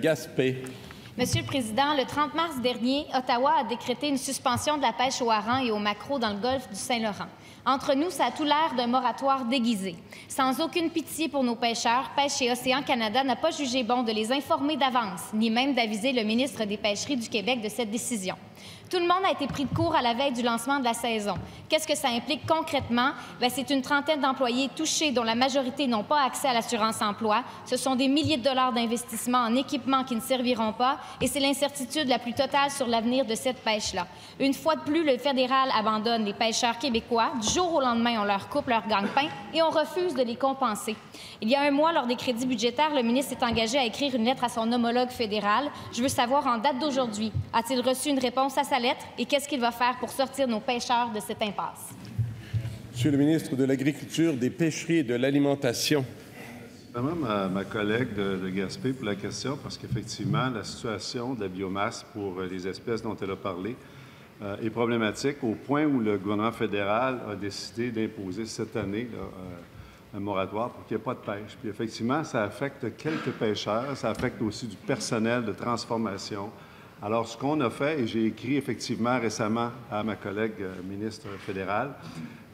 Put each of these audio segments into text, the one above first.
Gaspé. Monsieur le Président, le 30 mars dernier, Ottawa a décrété une suspension de la pêche au hareng et au maquereau dans le golfe du Saint-Laurent. Entre nous, ça a tout l'air d'un moratoire déguisé. Sans aucune pitié pour nos pêcheurs, Pêche et Océan Canada n'a pas jugé bon de les informer d'avance, ni même d'aviser le ministre des Pêcheries du Québec de cette décision. Tout le monde a été pris de court à la veille du lancement de la saison. Qu'est-ce que ça implique concrètement? C'est une trentaine d'employés touchés dont la majorité n'ont pas accès à l'assurance-emploi. Ce sont des milliers de dollars d'investissement en équipements qui ne serviront pas et c'est l'incertitude la plus totale sur l'avenir de cette pêche-là. Une fois de plus, le fédéral abandonne les pêcheurs québécois. Du jour au lendemain, on leur coupe leur gagne-pain et on refuse de les compenser. Il y a un mois, lors des crédits budgétaires, le ministre s'est engagé à écrire une lettre à son homologue fédéral. Je veux savoir, en date d'aujourd'hui, a-t-il reçu une réponse à sa lettre et qu'est-ce qu'il va faire pour sortir nos pêcheurs de cette impasse? Monsieur le ministre de l'Agriculture, des Pêcheries et de l'Alimentation. Vraiment ma collègue de Gaspé pour la question, parce qu'effectivement, la situation de la biomasse pour les espèces dont elle a parlé est problématique au point où le gouvernement fédéral a décidé d'imposer cette année un moratoire pour qu'il n'y ait pas de pêche. Puis effectivement, ça affecte quelques pêcheurs, ça affecte aussi du personnel de transformation. Alors, ce qu'on a fait, et j'ai écrit effectivement récemment à ma collègue ministre fédérale,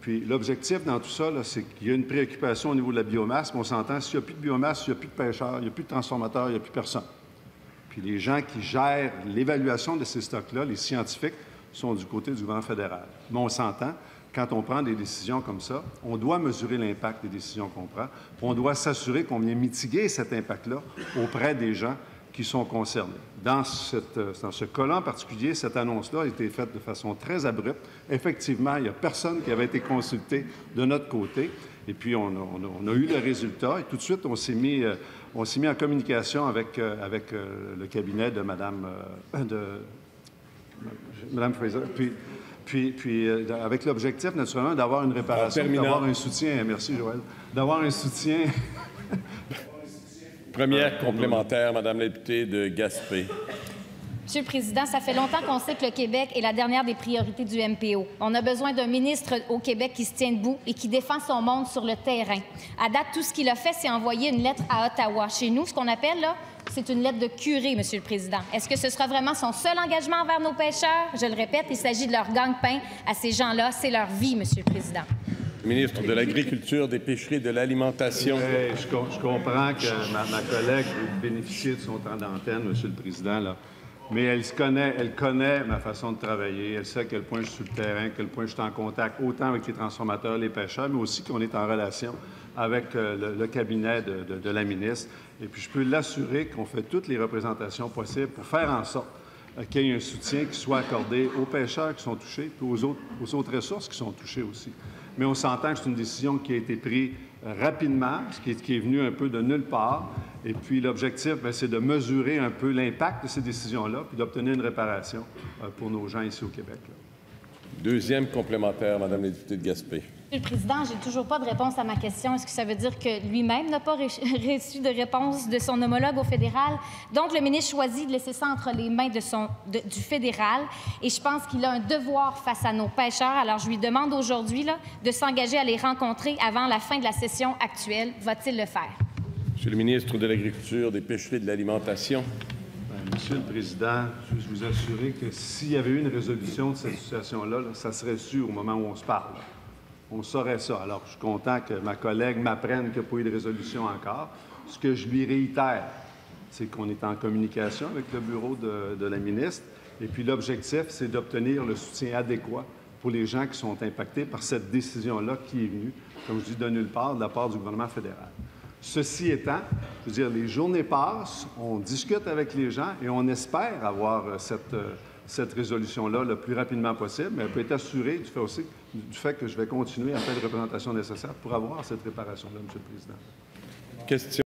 puis l'objectif dans tout ça, c'est qu'il y a une préoccupation au niveau de la biomasse, mais on s'entend, s'il n'y a plus de biomasse, s'il n'y a plus de pêcheurs, il n'y a plus de transformateurs, il n'y a plus personne. Puis les gens qui gèrent l'évaluation de ces stocks-là, les scientifiques, sont du côté du gouvernement fédéral. Mais on s'entend, quand on prend des décisions comme ça, on doit mesurer l'impact des décisions qu'on prend, puis on doit s'assurer qu'on vient mitiguer cet impact-là auprès des gens qui sont concernés. Dans ce cas-là en particulier, cette annonce-là a été faite de façon très abrupte. Effectivement, il n'y a personne qui avait été consulté de notre côté. Et puis, on a eu le résultat. Et tout de suite, on s'est mis en communication avec le cabinet de Mme Fraser. Puis avec l'objectif, naturellement, d'avoir une réparation, d'avoir un soutien. Merci, Joël. D'avoir un soutien... Première complémentaire, Madame la députée de Gaspé. Monsieur le Président, ça fait longtemps qu'on sait que le Québec est la dernière des priorités du MPO. On a besoin d'un ministre au Québec qui se tient debout et qui défend son monde sur le terrain. À date, tout ce qu'il a fait, c'est envoyer une lettre à Ottawa. Chez nous, ce qu'on appelle, là, c'est une lettre de curé, Monsieur le Président. Est-ce que ce sera vraiment son seul engagement envers nos pêcheurs? Je le répète, il s'agit de leur gagne-pain à ces gens-là. C'est leur vie, Monsieur le Président. Ministre de l'Agriculture, des Pêcheries et de l'Alimentation. Je comprends que ma collègue veut bénéficier de son temps d'antenne, Monsieur le Président, là. Mais elle connaît ma façon de travailler. Elle sait à quel point je suis sur le terrain, à quel point je suis en contact autant avec les transformateurs, les pêcheurs, mais aussi qu'on est en relation avec le cabinet de la ministre. Et puis, je peux l'assurer qu'on fait toutes les représentations possibles pour faire en sorte qu'il y ait un soutien qui soit accordé aux pêcheurs qui sont touchés, puis aux autres ressources qui sont touchées aussi. Mais on s'entend que c'est une décision qui a été prise rapidement, ce qui est venu un peu de nulle part. Et puis l'objectif, c'est de mesurer un peu l'impact de ces décisions-là, puis d'obtenir une réparation pour nos gens ici au Québec. Deuxième complémentaire, Madame la députée de Gaspé. Monsieur le Président, j'ai toujours pas de réponse à ma question. Est-ce que ça veut dire que lui-même n'a pas reçu de réponse de son homologue au fédéral? Donc, le ministre choisit de laisser ça entre les mains du fédéral. Et je pense qu'il a un devoir face à nos pêcheurs. Alors, je lui demande aujourd'hui de s'engager à les rencontrer avant la fin de la session actuelle. Va-t-il le faire? Monsieur le ministre de l'Agriculture, des Pêcheries et de l'Alimentation. Monsieur le Président, je veux vous assurer que s'il y avait eu une résolution de cette situation-là, ça serait su au moment où on se parle. On saurait ça. Alors, je suis content que ma collègue m'apprenne qu'il n'y a pas eu de résolution encore. Ce que je lui réitère, c'est qu'on est en communication avec le bureau de la ministre. Et puis, l'objectif, c'est d'obtenir le soutien adéquat pour les gens qui sont impactés par cette décision-là qui est venue, comme je dis, de nulle part, de la part du gouvernement fédéral. Ceci étant, je veux dire, les journées passent, on discute avec les gens et on espère avoir cette résolution-là le plus rapidement possible, mais elle peut être assurée du fait que je vais continuer à faire les représentations nécessaires pour avoir cette réparation-là, Monsieur le Président. Question.